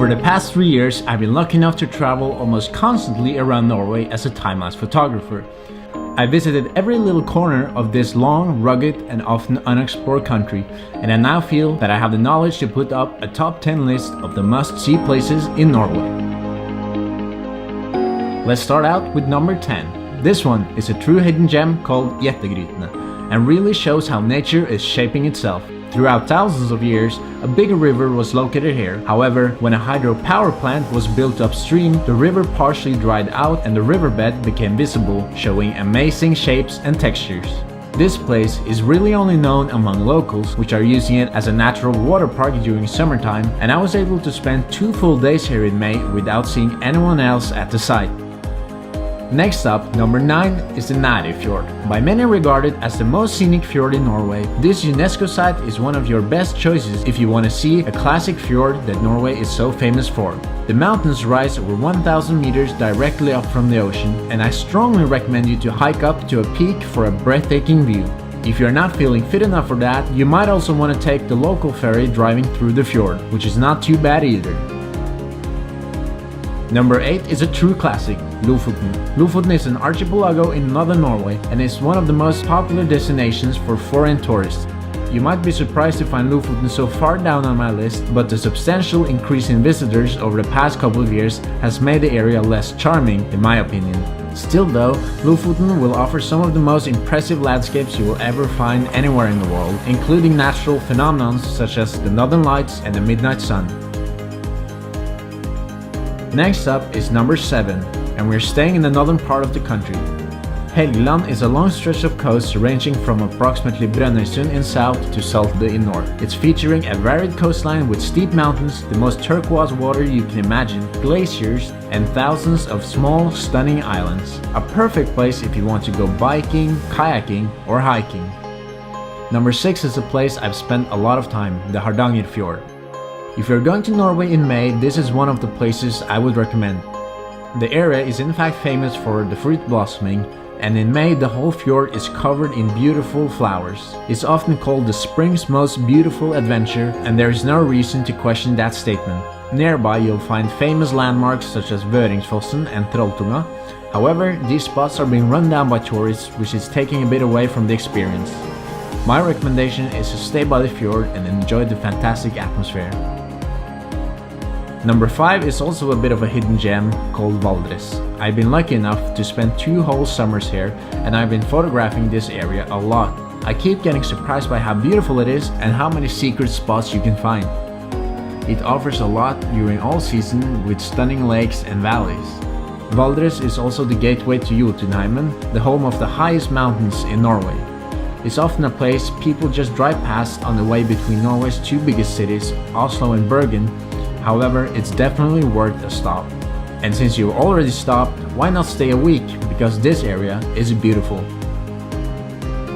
For the past 3 years, I've been lucky enough to travel almost constantly around Norway as a time-lapse photographer. I visited every little corner of this long, rugged, and often unexplored country, and I now feel that I have the knowledge to put up a top 10 list of the must-see places in Norway. Let's start out with number 10. This one is a true hidden gem called Jettegrytene, and really shows how nature is shaping itself. Throughout thousands of years, a bigger river was located here. However, when a hydropower plant was built upstream, the river partially dried out and the riverbed became visible, showing amazing shapes and textures. This place is really only known among locals, which are using it as a natural water park during summertime, and I was able to spend 2 full days here in May without seeing anyone else at the site. Next up, number 9 is the Nurway Fjord. By many regarded as the most scenic fjord in Norway, this UNESCO site is one of your best choices if you want to see a classic fjord that Norway is so famous for. The mountains rise over 1,000 meters directly up from the ocean, and I strongly recommend you to hike up to a peak for a breathtaking view. If you're not feeling fit enough for that, you might also want to take the local ferry driving through the fjord, which is not too bad either. Number 8 is a true classic, Lofoten. Lofoten is an archipelago in northern Norway and is one of the most popular destinations for foreign tourists. You might be surprised to find Lofoten so far down on my list, but the substantial increase in visitors over the past couple of years has made the area less charming, in my opinion. Still though, Lofoten will offer some of the most impressive landscapes you will ever find anywhere in the world, including natural phenomena such as the northern lights and the midnight sun. Next up is number 7, and we're staying in the northern part of the country. Helgeland is a long stretch of coast ranging from approximately Brønnøysund in south to Saltø in north. It's featuring a varied coastline with steep mountains, the most turquoise water you can imagine, glaciers, and thousands of small, stunning islands. A perfect place if you want to go biking, kayaking, or hiking. Number 6 is a place I've spent a lot of time, the Hardangerfjord. If you're going to Norway in May, this is one of the places I would recommend. The area is in fact famous for the fruit blossoming, and in May the whole fjord is covered in beautiful flowers. It's often called the spring's most beautiful adventure, and there is no reason to question that statement. Nearby you'll find famous landmarks such as Vøringsfossen and Trolltunga. However, these spots are being run down by tourists, which is taking a bit away from the experience. My recommendation is to stay by the fjord and enjoy the fantastic atmosphere. Number 5 is also a bit of a hidden gem called Valdres. I've been lucky enough to spend 2 whole summers here, and I've been photographing this area a lot. I keep getting surprised by how beautiful it is and how many secret spots you can find. It offers a lot during all season with stunning lakes and valleys. Valdres is also the gateway to Jotunheimen, the home of the highest mountains in Norway. It's often a place people just drive past on the way between Norway's 2 biggest cities, Oslo and Bergen. However, it's definitely worth a stop. And since you already stopped, why not stay a week, because this area is beautiful.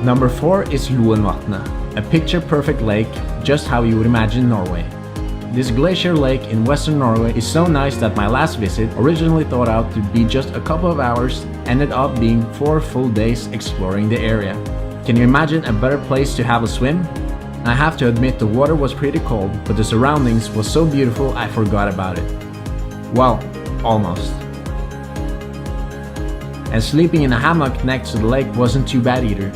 Number 4 is Loenvatnet, a picture-perfect lake, just how you would imagine Norway. This glacier lake in western Norway is so nice that my last visit, originally thought out to be just a couple of hours, ended up being 4 full days exploring the area. Can you imagine a better place to have a swim? I have to admit the water was pretty cold, but the surroundings was so beautiful I forgot about it. Well, almost. And sleeping in a hammock next to the lake wasn't too bad either.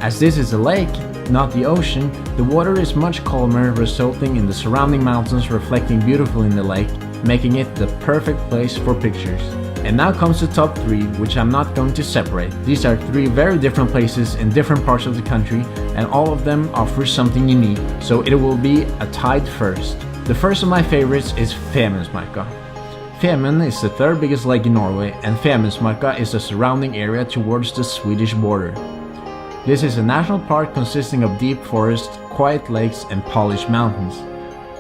As this is a lake, not the ocean, the water is much calmer, resulting in the surrounding mountains reflecting beautifully in the lake, making it the perfect place for pictures. And now comes the top 3, which I'm not going to separate. These are 3 very different places in different parts of the country, and all of them offer something unique, so it will be a tied first. The first of my favorites is Femundsmarka. Femund is the 3rd biggest lake in Norway, and Femundsmarka is the surrounding area towards the Swedish border. This is a national park consisting of deep forest, quiet lakes, and polished mountains.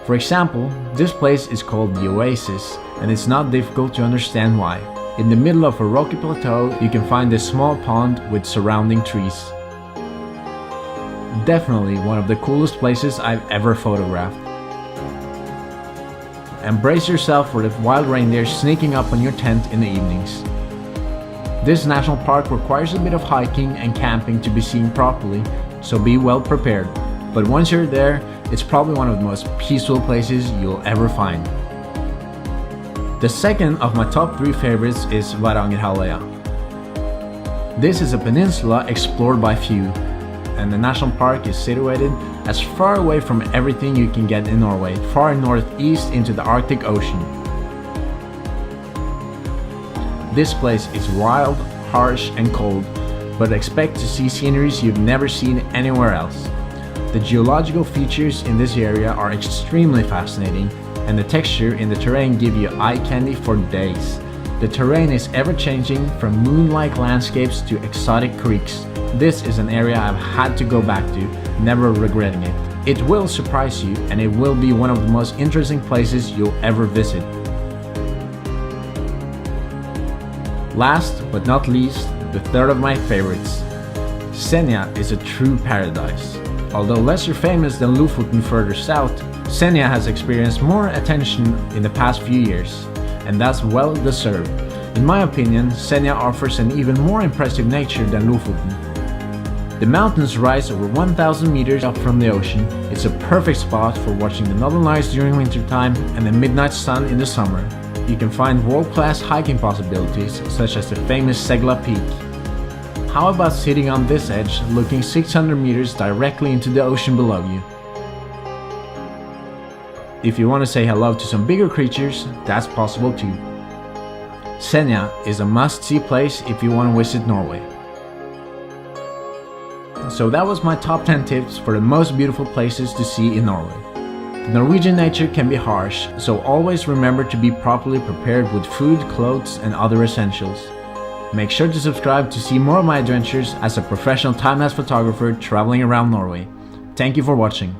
For example, this place is called the Oasis, and it's not difficult to understand why. In the middle of a rocky plateau, you can find this small pond with surrounding trees. Definitely one of the coolest places I've ever photographed. And brace yourself for the wild reindeer sneaking up on your tent in the evenings. This national park requires a bit of hiking and camping to be seen properly, so be well prepared. But once you're there, it's probably one of the most peaceful places you'll ever find. The second of my top 3 favorites is Varangerhalvøya. This is a peninsula explored by few, and the national park is situated as far away from everything you can get in Norway, far northeast into the Arctic Ocean. This place is wild, harsh and cold, but expect to see sceneries you've never seen anywhere else. The geological features in this area are extremely fascinating, and the texture in the terrain give you eye candy for days. The terrain is ever-changing, from moon-like landscapes to exotic creeks. This is an area I've had to go back to, never regretting it. It will surprise you, and it will be one of the most interesting places you'll ever visit. Last but not least, the third of my favorites. Senja is a true paradise. Although lesser famous than Lofoten further south, Senja has experienced more attention in the past few years, and that's well deserved. In my opinion, Senja offers an even more impressive nature than Lofoten. The mountains rise over 1,000 meters up from the ocean. It's a perfect spot for watching the northern lights during wintertime and the midnight sun in the summer. You can find world-class hiking possibilities, such as the famous Segla Peak. How about sitting on this edge, looking 600 meters directly into the ocean below you? If you want to say hello to some bigger creatures, that's possible too. Senja is a must-see place if you want to visit Norway. So that was my top 10 tips for the most beautiful places to see in Norway. Norwegian nature can be harsh, so always remember to be properly prepared with food, clothes and other essentials. Make sure to subscribe to see more of my adventures as a professional time-lapse photographer traveling around Norway. Thank you for watching.